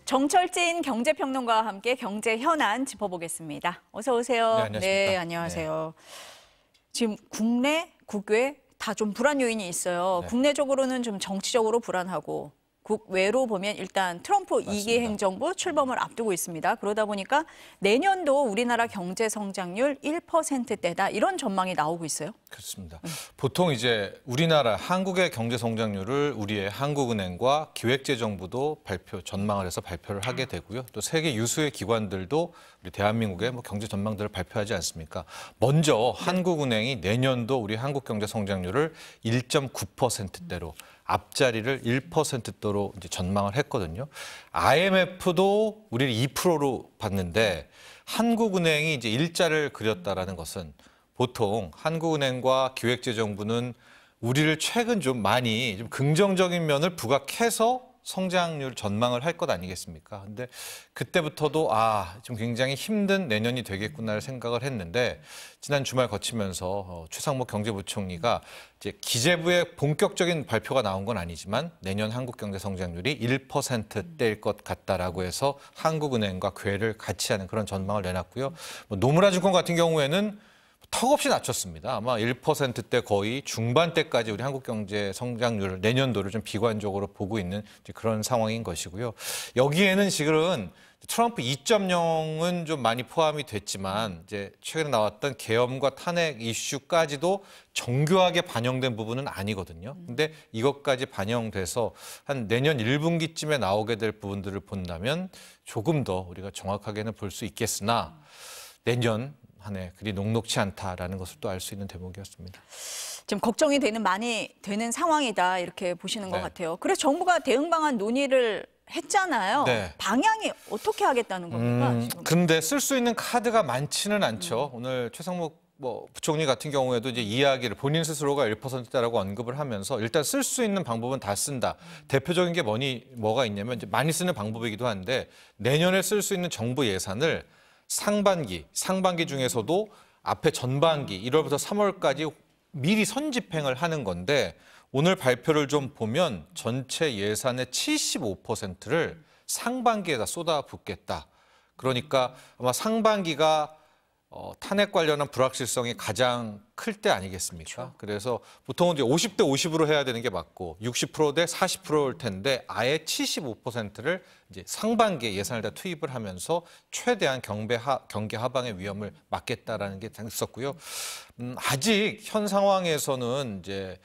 정철진 경제평론가와 함께 경제 현안 짚어보겠습니다. 어서 오세요. 네, 안녕하십니까. 네, 안녕하세요. 지금 국내, 국외 다 좀 불안 요인이 있어요. 네. 국내적으로는 좀 정치적으로 불안하고 국외로 보면 일단 트럼프 2기 행정부 출범을 앞두고 있습니다. 그러다 보니까 내년도 우리나라 경제 성장률 1%대다 이런 전망이 나오고 있어요. 그렇습니다. 보통 이제 우리나라 한국의 경제 성장률을 우리의 한국은행과 기획재정부도 전망을 해서 발표를 하게 되고요. 또 세계 유수의 기관들도 우리 대한민국의 경제 전망들을 발표하지 않습니까? 먼저 한국은행이 내년도 우리 한국 경제 성장률을 1.9%대로 앞자리를 1%대로 이제 전망을 했거든요. IMF도 우리를 2%로 봤는데 한국은행이 이제 일자를 그렸다라는 것은 보통 한국은행과 기획재정부는 우리를 최근 좀 많이 좀 긍정적인 면을 부각해서 성장률 전망을 할 것 아니겠습니까? 근데 그때부터도 좀 굉장히 힘든 내년이 되겠구나를 생각을 했는데 지난 주말 거치면서 최상목 경제부총리가 이제 기재부의 본격적인 발표가 나온 건 아니지만 내년 한국 경제 성장률이 1%대일 것 같다라고 해서 한국은행과 궤를 같이 하는 그런 전망을 내놨고요. 노무라증권 같은 경우에는 턱없이 낮췄습니다. 아마 1%대 거의 중반대까지 우리 한국 경제 성장률 내년도를 좀 비관적으로 보고 있는 그런 상황인 것이고요. 여기에는 지금은 트럼프 2.0은 좀 많이 포함이 됐지만 이제 최근에 나왔던 계엄과 탄핵 이슈까지도 정교하게 반영된 부분은 아니거든요. 근데 이것까지 반영돼서 한 내년 1분기쯤에 나오게 될 부분들을 본다면 조금 더 우리가 정확하게는 볼 수 있겠으나 내년 한 해 그리 녹록치 않다라는 것을 또 알 수 있는 대목이었습니다. 지금 걱정이 많이 되는 상황이다 이렇게 보시는 것 네. 같아요. 그래서 정부가 대응 방안 논의를 했잖아요. 네. 방향이 어떻게 하겠다는 겁니까? 지금? 근데 쓸 수 있는 카드가 많지는 않죠. 오늘 최상목 부총리 같은 경우에도 이제 이야기를 본인 스스로가 1%다라고 언급을 하면서 일단 쓸 수 있는 방법은 다 쓴다. 대표적인 게 뭐가 있냐면 이제 많이 쓰는 방법이기도 한데 내년에 쓸 수 있는 정부 예산을 상반기 중에서도 앞에 전반기 1월부터 3월까지 미리 선집행을 하는 건데 오늘 발표를 좀 보면 전체 예산의 75%를 상반기에다 쏟아붓겠다. 그러니까 아마 상반기가 탄핵 관련한 불확실성이 가장 클 때 아니겠습니까? 그렇죠. 그래서 보통은 이제 50대 50으로 해야 되는 게 맞고 60%대 40%일 텐데 아예 75%를 이제 상반기에 예산을 다 투입을 하면서 최대한 경기 하방의 위험을 막겠다라는 게 있었고요. 아직 현 상황에서는 이제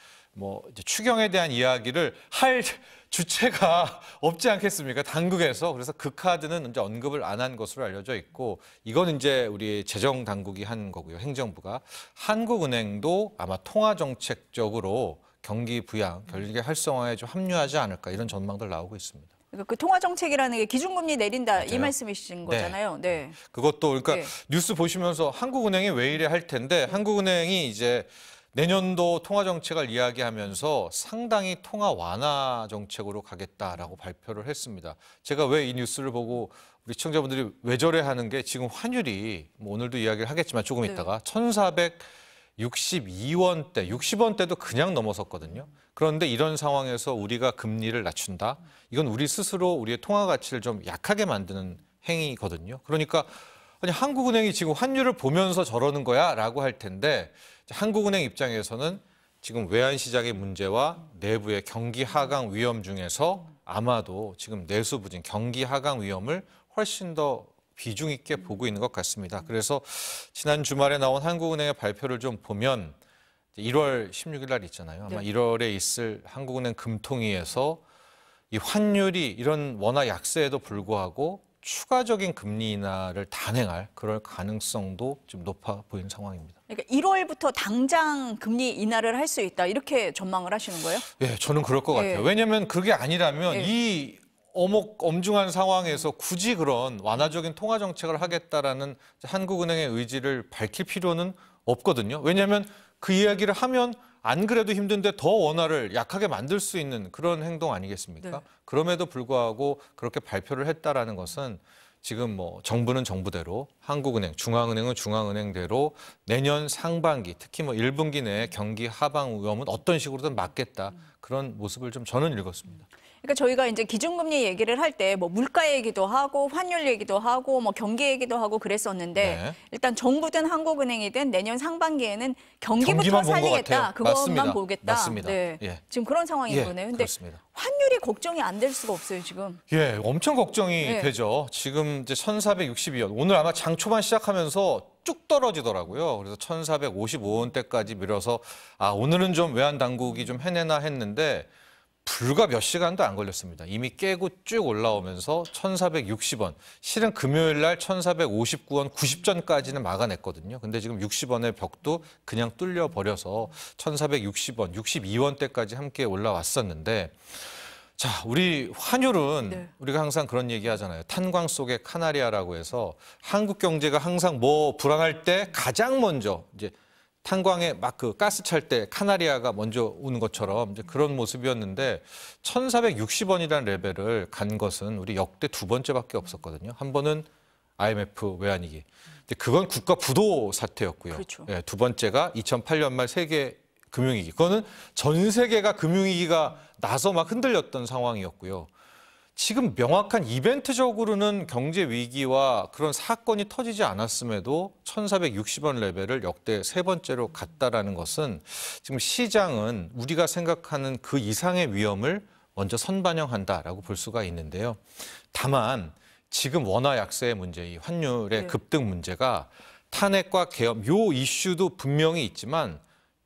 추경에 대한 이야기를 할 주체가 없지 않겠습니까? 당국에서. 그래서 그 카드는 이제 언급을 안 한 것으로 알려져 있고 이건 이제 우리 재정 당국이 한 거고요. 행정부가. 한국은행도 아마 통화정책적으로 경기 부양, 경기 활성화에 좀 합류하지 않을까 이런 전망들 나오고 있습니다. 그러니까 그 통화 정책이라는 게 기준금리 내린다 맞아요. 이 말씀이신 거잖아요. 네. 그것도 그러니까 네. 뉴스 보시면서 한국은행이 왜 이래 할 텐데 한국은행이 이제 내년도 통화 정책을 이야기하면서 상당히 통화 완화 정책으로 가겠다라고 발표를 했습니다. 제가 왜 이 뉴스를 보고 우리 시청자분들이 왜 저래 하는 게 지금 환율이 오늘도 이야기를 하겠지만 조금 있다가 1,462원대, 60원대도 그냥 넘어섰거든요. 그런데 이런 상황에서 우리가 금리를 낮춘다. 이건 우리 스스로 우리의 통화 가치를 좀 약하게 만드는 행위거든요. 그러니까 아니 한국은행이 지금 환율을 보면서 저러는 거야 라고 할 텐데 한국은행 입장에서는 지금 외환시장의 문제와 내부의 경기 하강 위험 중에서 아마도 지금 내수 부진 경기 하강 위험을 훨씬 더 비중 있게 보고 있는 것 같습니다. 그래서 지난 주말에 나온 한국은행의 발표를 좀 보면 1월 16일 날 있잖아요. 아마 1월에 있을 한국은행 금통위에서 이 환율이 이런 원화 약세에도 불구하고 추가적인 금리 인하를 단행할 그럴 가능성도 좀 높아 보이는 상황입니다. 그러니까 1월부터 당장 금리 인하를 할 수 있다 이렇게 전망을 하시는 거예요? 네, 저는 그럴 것 같아요. 왜냐하면 그게 아니라면 이 엄중한 상황에서 굳이 그런 완화적인 통화 정책을 하겠다라는 한국은행의 의지를 밝힐 필요는 없거든요. 왜냐하면 그 이야기를 하면 안 그래도 힘든데 더 원화를 약하게 만들 수 있는 그런 행동 아니겠습니까? 네. 그럼에도 불구하고 그렇게 발표를 했다라는 것은 지금 정부는 정부대로 한국은행, 중앙은행은 중앙은행대로 내년 상반기, 특히 1분기 내에 경기 하방 위험은 어떤 식으로든 막겠다. 그런 모습을 좀 저는 읽었습니다. 그러니까 저희가 이제 기준금리 얘기를 할 때 뭐 물가 얘기도 하고 환율 얘기도 하고 뭐 경기 얘기도 하고 그랬었는데 네. 일단 정부든 한국은행이든 내년 상반기에는 경기부터 경기만 본것 살리겠다. 같아요. 그것만 맞습니다. 보겠다. 맞습니다. 네. 예. 지금 그런 상황인 예, 거네요. 근데 그렇습니다. 환율이 걱정이 안 될 수가 없어요, 지금. 예, 엄청 걱정이 네. 되죠. 지금 이제 1462원. 오늘 아마 장 초반 시작하면서 쭉 떨어지더라고요. 그래서 1455원대까지 밀어서 오늘은 좀 외환 당국이 좀 해내나 했는데 불과 몇 시간도 안 걸렸습니다. 이미 깨고 쭉 올라오면서 1460원. 실은 금요일 날 1459원 90전까지는 막아냈거든요. 근데 지금 60원의 벽도 그냥 뚫려 버려서 1460원, 62원대까지 함께 올라왔었는데 자, 우리 환율은 네. 우리가 항상 그런 얘기 하잖아요. 탄광 속의 카나리아라고 해서 한국 경제가 항상 뭐 불안할 때 가장 먼저 이제 탄광에 막 그 가스 찰 때 카나리아가 먼저 오는 것처럼 이제 그런 모습이었는데 1460원이라는 레벨을 간 것은 우리 역대 두 번째밖에 없었거든요. 한 번은 IMF 외환위기. 근데 그건 국가 부도 사태였고요. 그렇죠. 예, 두 번째가 2008년 말 세계 금융위기. 그거는 전 세계가 금융위기가 나서 막 흔들렸던 상황이었고요. 지금 명확한 이벤트적으로는 경제 위기와 그런 사건이 터지지 않았음에도 1460원 레벨을 역대 세 번째로 갔다라는 것은 지금 시장은 우리가 생각하는 그 이상의 위험을 먼저 선반영한다라고 볼 수가 있는데요. 다만 지금 원화 약세의 문제, 이 환율의 네. 급등 문제가 탄핵과 계엄 요 이슈도 분명히 있지만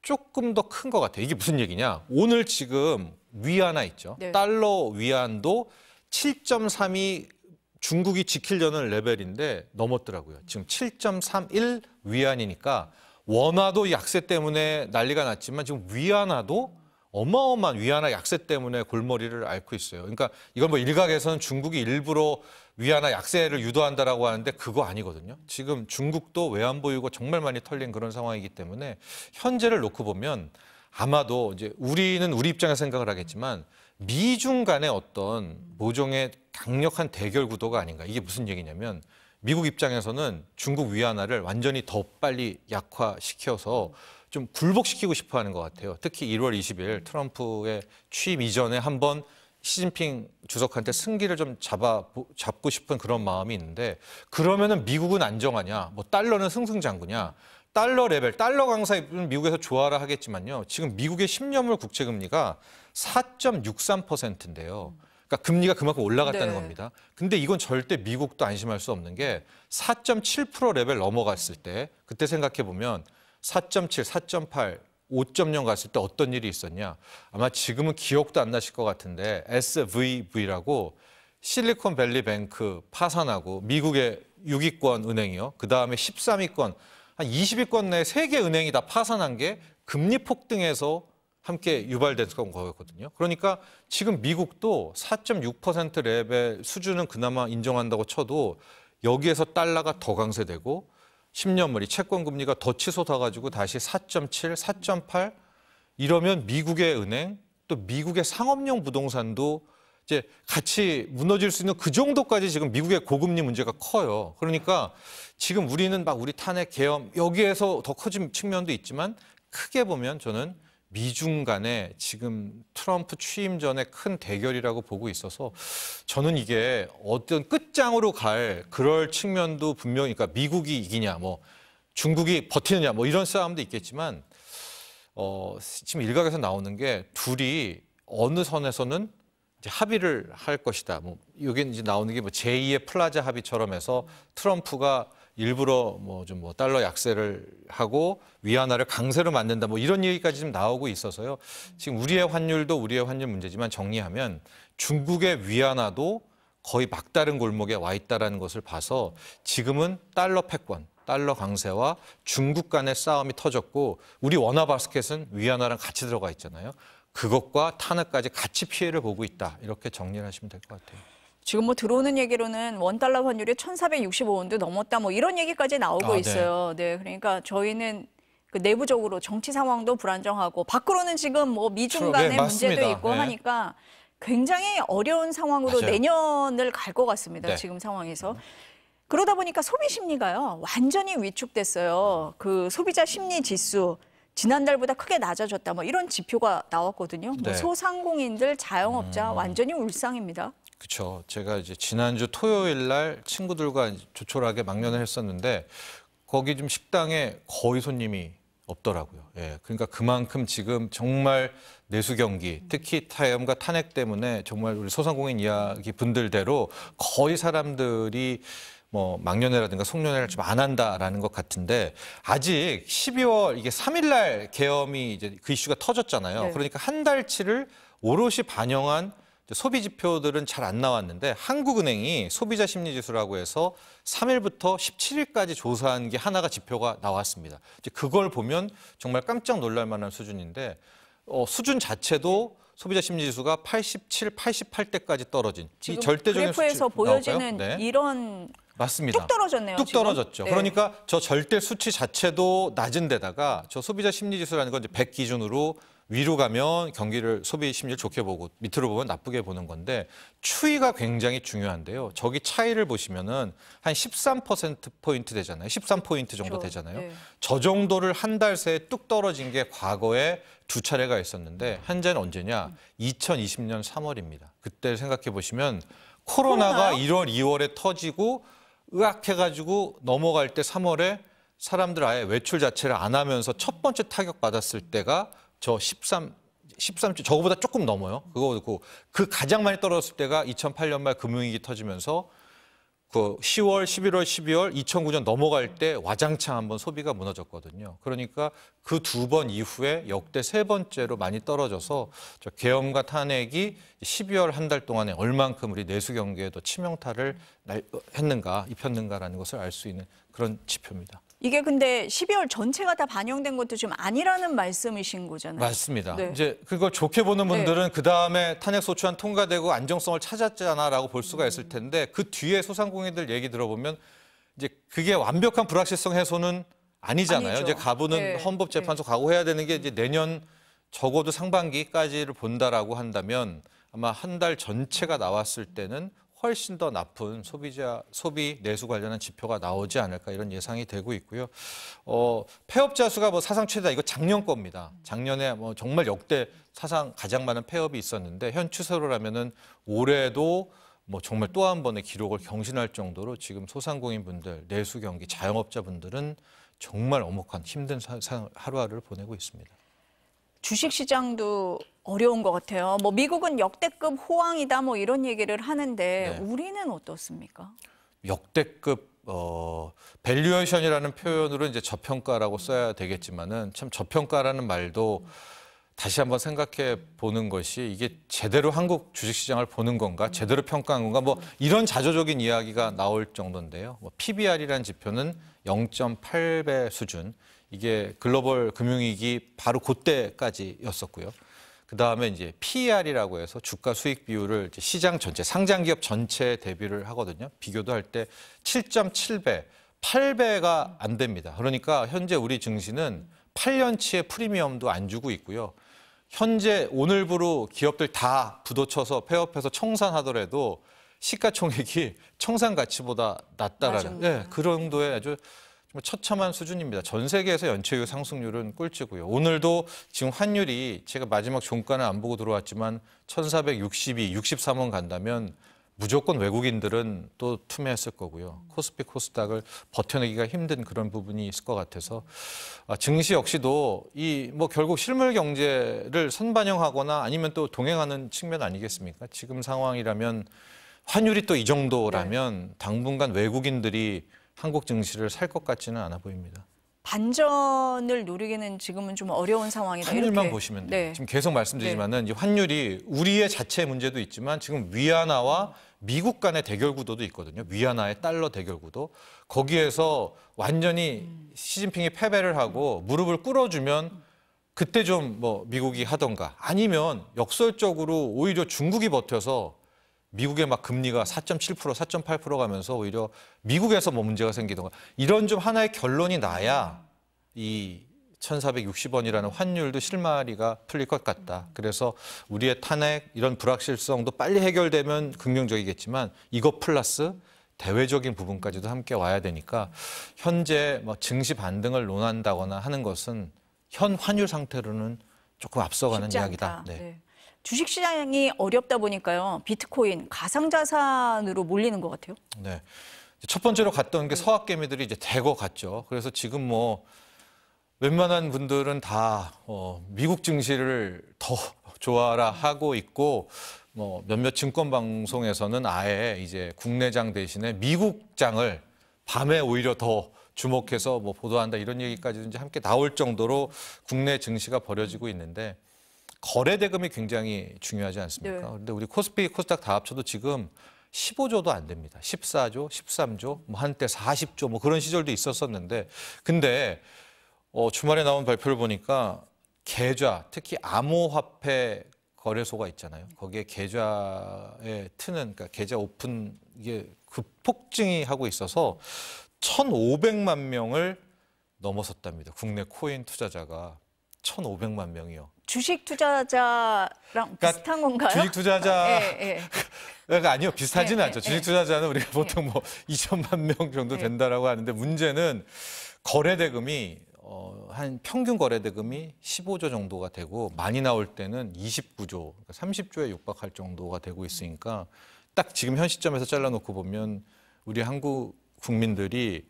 조금 더 큰 것 같아요. 이게 무슨 얘기냐? 오늘 지금 위안화 있죠. 네. 달러 위안도 7.3이 중국이 지키려는 레벨인데 넘었더라고요. 지금 7.31 위안이니까 원화도 약세 때문에 난리가 났지만 지금 위안화도 어마어마한 위안화 약세 때문에 골머리를 앓고 있어요. 그러니까 이건 뭐 일각에서는 중국이 일부러 위안화 약세를 유도한다라고 하는데 그거 아니거든요. 지금 중국도 외환 보유고 정말 많이 털린 그런 상황이기 때문에 현재를 놓고 보면 아마도 이제 우리는 우리 입장에서 생각을 하겠지만 미중 간의 어떤 모종의 강력한 대결 구도가 아닌가. 이게 무슨 얘기냐면 미국 입장에서는 중국 위안화를 완전히 더 빨리 약화시켜서 좀 굴복시키고 싶어 하는 것 같아요. 특히 1월 20일 트럼프의 취임 이전에 한번 시진핑 주석한테 승기를 좀 잡고 싶은 그런 마음이 있는데 그러면은 미국은 안정하냐, 뭐 달러는 승승장구냐. 달러 레벨, 달러 강세는 미국에서 좋아라 하겠지만요. 지금 미국의 10년물 국채 금리가 4.63%인데요. 그러니까 금리가 그만큼 올라갔다는 네. 겁니다. 근데 이건 절대 미국도 안심할 수 없는 게 4.7% 레벨 넘어갔을 때 그때 생각해 보면 4.7, 4.8, 5.0 갔을 때 어떤 일이 있었냐. 아마 지금은 기억도 안 나실 것 같은데 SVB라고 실리콘밸리 뱅크 파산하고 미국의 6위권 은행이요. 그다음에 13위권 한 20위권 내 3개 은행이 다 파산한 게 금리 폭등에서 함께 유발됐던 거였거든요. 그러니까 지금 미국도 4.6% 레벨 수준은 그나마 인정한다고 쳐도 여기에서 달러가 더 강세되고 10년물이 채권 금리가 더 치솟아가지고 다시 4.7, 4.8 이러면 미국의 은행 또 미국의 상업용 부동산도 이제 같이 무너질 수 있는 그 정도까지 지금 미국의 고금리 문제가 커요. 그러니까 지금 우리는 막 우리 탄핵 계엄 여기에서 더 커진 측면도 있지만 크게 보면 저는 미중 간에 지금 트럼프 취임 전에 큰 대결이라고 보고 있어서 저는 이게 어떤 끝장으로 갈 그럴 측면도 분명히 그러니까 미국이 이기냐 뭐 중국이 버티느냐 뭐 이런 싸움도 있겠지만 지금 일각에서 나오는 게 둘이 어느 선에서는 이제 합의를 할 것이다. 뭐 여기 이제 나오는 게 뭐 제2의 플라자 합의처럼 해서 트럼프가 일부러 뭐 달러 약세를 하고 위안화를 강세로 만든다. 뭐 이런 얘기까지 좀 나오고 있어서요. 지금 우리의 환율도 우리의 환율 문제지만 정리하면 중국의 위안화도 거의 막다른 골목에 와 있다라는 것을 봐서 지금은 달러 패권, 달러 강세와 중국 간의 싸움이 터졌고 우리 원화 바스켓은 위안화랑 같이 들어가 있잖아요. 그것과 탄핵까지 같이 피해를 보고 있다. 이렇게 정리를 하시면 될 것 같아요. 지금 뭐 들어오는 얘기로는 원달러 환율이 1,465원도 넘었다 뭐 이런 얘기까지 나오고 있어요. 네, 그러니까 저희는 그 내부적으로 정치 상황도 불안정하고 밖으로는 지금 뭐 미중 간의 네, 문제도 맞습니다. 있고 네. 하니까 굉장히 어려운 상황으로 맞아요. 내년을 갈 것 같습니다. 네. 지금 상황에서. 그러다 보니까 소비 심리가요. 완전히 위축됐어요. 그 소비자 심리 지수 지난달보다 크게 낮아졌다. 뭐 이런 지표가 나왔거든요. 뭐 네. 소상공인들, 자영업자 완전히 울상입니다. 그렇죠. 제가 이제 지난주 토요일 날 친구들과 조촐하게 막년을 했었는데 거기 좀 식당에 거의 손님이 없더라고요. 예, 그러니까 그만큼 지금 정말 내수 경기, 특히 타염과 탄핵 때문에 정말 우리 소상공인 이야기 분들대로 거의 사람들이 뭐 막년회라든가 송년회를 좀 안 한다라는 것 같은데 아직 12월 이게 3일 날 계엄이 이제 그 이슈가 터졌잖아요. 네. 그러니까 한 달치를 오롯이 반영한 소비 지표들은 잘 안 나왔는데 한국은행이 소비자 심리 지수라고 해서 3일부터 17일까지 조사한 게 하나가 지표가 나왔습니다. 이제 그걸 보면 정말 깜짝 놀랄 만한 수준인데 수준 자체도 소비자 심리 지수가 87, 88대까지 떨어진 지금 이 절대적인 그래프에서 수치 보여지는 나올까요? 네. 이런 맞습니다. 뚝 떨어졌네요. 뚝 지금. 떨어졌죠. 네. 그러니까 저 절대 수치 자체도 낮은 데다가 저 소비자 심리 지수라는 건 이제 100 기준으로 위로 가면 경기를 소비 심리를 좋게 보고 밑으로 보면 나쁘게 보는 건데 추이가 굉장히 중요한데요. 저기 차이를 보시면은 한 13%포인트 되잖아요. 13포인트 정도 그렇죠. 되잖아요. 네. 저 정도를 한 달 새에 뚝 떨어진 게 과거에 두 차례가 있었는데 현재는 언제냐? 2020년 3월입니다. 그때 생각해 보시면 코로나가 코로나요? 1월, 2월에 터지고 으악해가지고 넘어갈 때 3월에 사람들 아예 외출 자체를 안 하면서 첫 번째 타격 받았을 때가 저 13주 저거보다 조금 넘어요. 그거고 그 가장 많이 떨어졌을 때가 2008년 말 금융위기 터지면서 그 10월, 11월, 12월 2009년 넘어갈 때 와장창 한번 소비가 무너졌거든요. 그러니까 그 두 번 이후에 역대 세 번째로 많이 떨어져서 저 계엄과 탄핵이 12월 한 달 동안에 얼만큼 우리 내수 경기에 더 치명타를 했는가, 입혔는가라는 것을 알 수 있는 그런 지표입니다. 이게 근데 12월 전체가 다 반영된 것도 지금 아니라는 말씀이신 거잖아요. 맞습니다. 네. 이제 그걸 좋게 보는 분들은 그 다음에 탄핵 소추안 통과되고 안정성을 찾았잖아라고 볼 수가 있을 텐데 그 뒤에 소상공인들 얘기 들어보면 이제 그게 완벽한 불확실성 해소는 아니잖아요. 아니죠. 이제 가부는 네. 헌법재판소 가고 해야 되는 게 이제 내년 적어도 상반기까지를 본다라고 한다면 아마 한 달 전체가 나왔을 때는 훨씬 더 나쁜 소비 내수 관련한 지표가 나오지 않을까 이런 예상이 되고 있고요. 폐업자 수가 뭐 사상 최다 이거 작년 겁니다. 작년에 뭐 정말 역대 사상 가장 많은 폐업이 있었는데 현 추세로라면은 올해도 뭐 정말 또 한 번의 기록을 경신할 정도로 지금 소상공인 분들, 내수 경기, 자영업자 분들은 정말 엄혹한 힘든 하루하루를 보내고 있습니다. 주식시장도 어려운 것 같아요. 뭐 미국은 역대급 호황이다 뭐 이런 얘기를 하는데 네. 우리는 어떻습니까? 역대급 밸류에이션이라는 표현으로 이제 저평가라고 써야 되겠지만은 참 저평가라는 말도 다시 한번 생각해 보는 것이 이게 제대로 한국 주식시장을 보는 건가, 제대로 평가한 건가, 뭐 이런 자조적인 이야기가 나올 정도인데요. 뭐 PBR이라는 지표는 0.8배 수준, 이게 글로벌 금융위기 바로 그때까지였었고요. 그 다음에 이제 PER이라고 해서 주가 수익 비율을 이제 시장 전체, 상장 기업 전체에 대비를 하거든요. 비교도 할 때 7.7배, 8배가 안 됩니다. 그러니까 현재 우리 증시는 8년치의 프리미엄도 안 주고 있고요. 현재 오늘부로 기업들 다 부도쳐서 폐업해서 청산하더라도 시가총액이 청산 가치보다 낮다라는 그 정도의 아주 처참한 수준입니다. 전 세계에서 연체율 상승률은 꼴찌고요. 오늘도 지금 환율이 제가 마지막 종가는 안 보고 들어왔지만 1462, 63원 간다면 무조건 외국인들은 또 투매했을 거고요. 코스피, 코스닥을 버텨내기가 힘든 그런 부분이 있을 것 같아서 증시 역시도 이 뭐 결국 실물 경제를 선반영하거나 아니면 또 동행하는 측면 아니겠습니까? 지금 상황이라면 환율이 또 이 정도라면 당분간 외국인들이 한국 증시를 살 것 같지는 않아 보입니다. 반전을 노리기는 지금은 좀 어려운 상황이다. 환율만 이렇게. 보시면 돼요. 네. 지금 계속 말씀드리지만은 이 환율이 우리의 자체 문제도 있지만 지금 위안화와 미국 간의 대결 구도도 있거든요. 위안화의 달러 대결 구도. 거기에서 완전히 시진핑이 패배를 하고 무릎을 꿇어주면 그때 좀 뭐 미국이 하던가 아니면 역설적으로 오히려 중국이 버텨서 미국의 막 금리가 4.7%, 4.8% 가면서 오히려 미국에서 뭐 문제가 생기던가 이런 좀 하나의 결론이 나야 이 1,460원이라는 환율도 실마리가 풀릴 것 같다. 그래서 우리의 탄핵 이런 불확실성도 빨리 해결되면 긍정적이겠지만 이거 플러스 대외적인 부분까지도 함께 와야 되니까 현재 뭐 증시 반등을 논한다거나 하는 것은 현 환율 상태로는 조금 앞서가는 쉽지 이야기다. 않다. 네. 네. 주식시장이 어렵다 보니까요. 비트코인, 가상자산으로 몰리는 것 같아요. 네. 첫 번째로 갔던 게 서학개미들이 이제 대거 갔죠. 그래서 지금 뭐 웬만한 분들은 다 미국 증시를 더 좋아라 하고 있고 뭐 몇몇 증권 방송에서는 아예 이제 국내장 대신에 미국장을 밤에 오히려 더 주목해서 뭐 보도한다 이런 얘기까지도 이제 함께 나올 정도로 국내 증시가 벌어지고 있는데 거래 대금이 굉장히 중요하지 않습니까? 네. 그런데 우리 코스피, 코스닥 다 합쳐도 지금 15조도 안 됩니다. 14조, 13조, 뭐 한때 40조 뭐 그런 시절도 있었었는데 근데 주말에 나온 발표를 보니까 계좌, 특히 암호화폐 거래소가 있잖아요. 거기에 계좌에 트는, 그러니까 계좌 오픈 이게 급폭증이 하고 있어서 1,500만 명을 넘어섰답니다. 국내 코인 투자자가 1,500만 명이요. 주식 투자자랑 비슷한 건가요? 주식 투자자 예, 아니요, 비슷하지는 예, 않죠. 예, 주식 예. 투자자는 우리가 보통 뭐 2천만 명 정도 된다라고 하는데 문제는 거래 대금이 한 평균 거래 대금이 15조 정도가 되고 많이 나올 때는 29조, 그러니까 30조에 육박할 정도가 되고 있으니까 딱 지금 현 시점에서 잘라놓고 보면 우리 한국 국민들이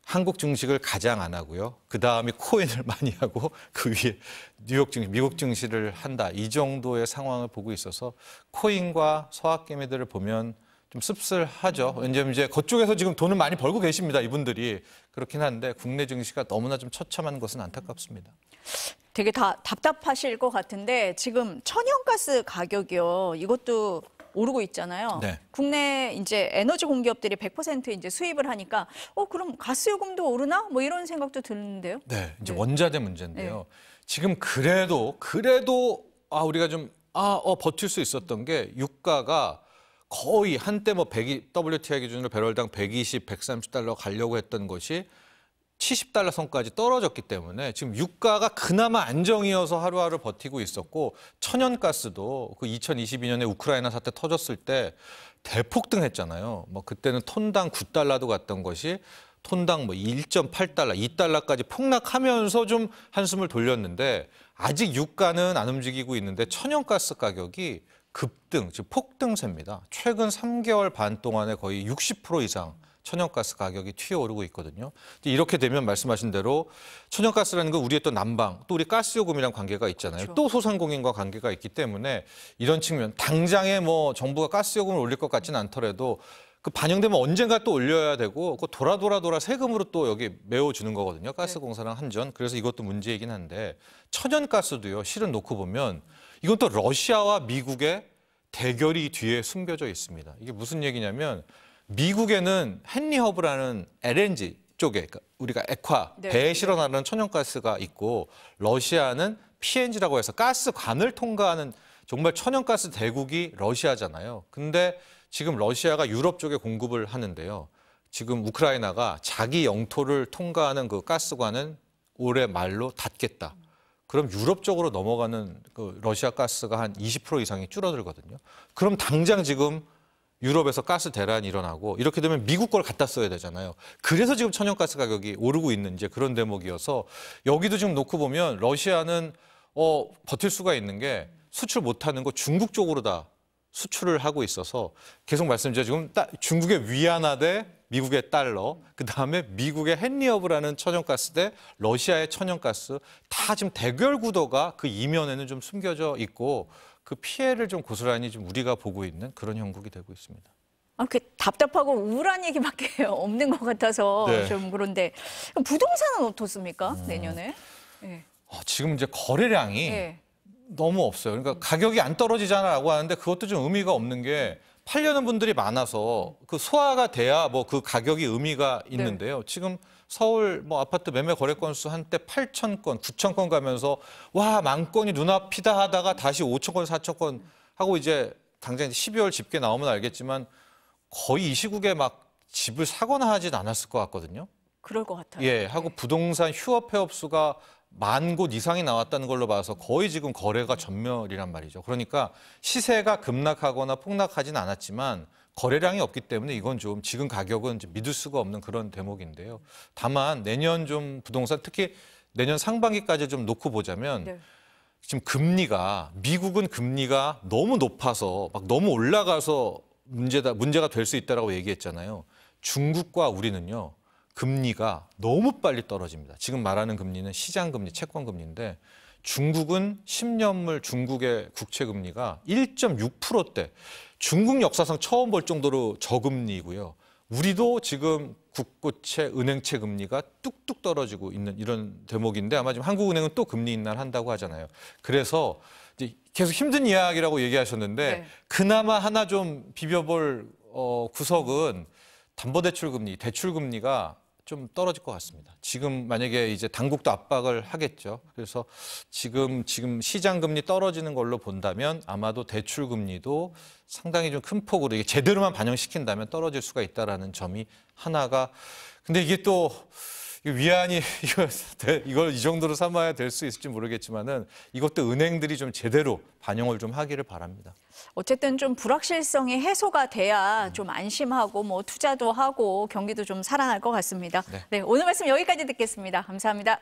한국 증시를 가장 안 하고요. 그 다음에 코인을 많이 하고 그 위에 뉴욕 증시, 미국 증시를 한다. 이 정도의 상황을 보고 있어서 코인과 서학개미들을 보면 좀 씁쓸하죠. 왜냐하면 이제 그쪽에서 지금 돈을 많이 벌고 계십니다. 이분들이. 그렇긴 한데 국내 증시가 너무나 좀 처참한 것은 안타깝습니다. 되게 다 답답하실 것 같은데 지금 천연가스 가격이요. 이것도 오르고 있잖아요. 네. 국내 이제 에너지 공기업들이 100% 이제 수입을 하니까 그럼 가스 요금도 오르나? 뭐 이런 생각도 드는데요. 네, 이제 네. 원자재 문제인데요. 지금 그래도 우리가 좀 버틸 수 있었던 게 유가가 거의 한때 뭐 WTI 기준으로 배럴당 120, 130달러 가려고 했던 것이 70달러 선까지 떨어졌기 때문에 지금 유가가 그나마 안정이어서 하루하루 버티고 있었고 천연가스도 그 2022년에 우크라이나 사태 터졌을 때 대폭등했잖아요. 뭐 그때는 톤당 9달러도 갔던 것이 톤당 뭐 1.8달러, 2달러까지 폭락하면서 좀 한숨을 돌렸는데 아직 유가는 안 움직이고 있는데 천연가스 가격이 급등, 즉 폭등세입니다. 최근 3개월 반 동안에 거의 60% 이상 천연가스 가격이 튀어오르고 있거든요. 이렇게 되면 말씀하신 대로 천연가스라는 건 우리의 또 난방, 또 우리 가스요금이랑 관계가 있잖아요. 그렇죠. 또 소상공인과 관계가 있기 때문에 이런 측면, 당장에 뭐 정부가 가스요금을 올릴 것 같지는 않더라도 그 반영되면 언젠가 또 올려야 되고 그 돌아 세금으로 또 여기 메워주는 거거든요. 가스공사랑 한전. 그래서 이것도 문제이긴 한데 천연가스도요. 실은 놓고 보면 이건 또 러시아와 미국의 대결이 뒤에 숨겨져 있습니다. 이게 무슨 얘기냐면 미국에는 헨리허브라는 LNG 쪽에 그러니까 우리가 액화, 배에 실어 나르는 천연가스가 있고 러시아는 PNG라고 해서 가스관을 통과하는 정말 천연가스 대국이 러시아잖아요. 근데 지금 러시아가 유럽 쪽에 공급을 하는데요. 지금 우크라이나가 자기 영토를 통과하는 그 가스관은 올해 말로 닫겠다. 그럼 유럽 쪽으로 넘어가는 그 러시아 가스가 한 20% 이상이 줄어들거든요. 그럼 당장 지금 유럽에서 가스 대란이 일어나고 이렇게 되면 미국 걸 갖다 써야 되잖아요. 그래서 지금 천연가스 가격이 오르고 있는 이제 그런 대목이어서 여기도 지금 놓고 보면 러시아는 버틸 수가 있는 게 수출 못하는 거 중국 쪽으로 다 수출을 하고 있어서 계속 말씀드려 지금 중국의 위안화 대 미국의 달러, 그다음에 미국의 헨리허브라는 천연가스 대 러시아의 천연가스 다 지금 대결 구도가 그 이면에는 좀 숨겨져 있고 그 피해를 좀 고스란히 좀 우리가 보고 있는 그런 형국이 되고 있습니다. 그 답답하고 우울한 얘기밖에 없는 것 같아서 네. 좀 그런데 그럼 부동산은 어떻습니까? 내년에? 네. 지금 이제 거래량이 네. 너무 없어요. 그러니까 가격이 안 떨어지잖아라고 하는데 그것도 좀 의미가 없는 게 팔려는 분들이 많아서 그 소화가 돼야 뭐 그 가격이 의미가 있는데요. 지금 서울 뭐 아파트 매매 거래 건수 한때 8,000건, 9,000건 가면서 와, 만건이 눈앞이다 하다가 다시 5,000건, 4,000건 하고 이제 당장 12월 집계 나오면 알겠지만 거의 이 시국에 막 집을 사거나 하진 않았을 것 같거든요. 그럴 것 같아요. 예, 하고 부동산 휴업 폐업 수가 10,000곳 이상이 나왔다는 걸로 봐서 거의 지금 거래가 전멸이란 말이죠. 그러니까 시세가 급락하거나 폭락하진 않았지만 거래량이 없기 때문에 이건 좀 지금 가격은 믿을 수가 없는 그런 대목인데요. 다만 내년 좀 부동산 특히 내년 상반기까지 좀 놓고 보자면 네. 지금 미국은 금리가 너무 높아서 막 너무 올라가서 문제가 될 수 있다라고 얘기했잖아요. 중국과 우리는요. 금리가 너무 빨리 떨어집니다. 지금 말하는 금리는 시장금리, 채권금리인데 중국은 10년물 중국의 국채금리가 1.6%대, 중국 역사상 처음 볼 정도로 저금리이고요. 우리도 지금 국고채, 은행채 금리가 뚝뚝 떨어지고 있는 이런 대목인데 아마 지금 한국은행은 또 금리 인하를 한다고 하잖아요. 그래서 이제 계속 힘든 이야기라고 얘기하셨는데 네. 그나마 하나 좀 비벼볼 구석은 담보대출 금리, 대출 금리가 좀 떨어질 것 같습니다. 지금 만약에 이제 당국도 압박을 하겠죠. 그래서 지금 시장 금리 떨어지는 걸로 본다면 아마도 대출 금리도 상당히 좀 큰 폭으로 이게 제대로만 반영시킨다면 떨어질 수가 있다라는 점이 하나가. 근데 이게 또 위안이 이걸 이 정도로 삼아야 될 수 있을지 모르겠지만은 이것도 은행들이 좀 제대로 반영을 좀 하기를 바랍니다. 어쨌든 좀 불확실성이 해소가 돼야 좀 안심하고 뭐 투자도 하고 경기도 좀 살아날 것 같습니다. 네. 네, 오늘 말씀 여기까지 듣겠습니다. 감사합니다.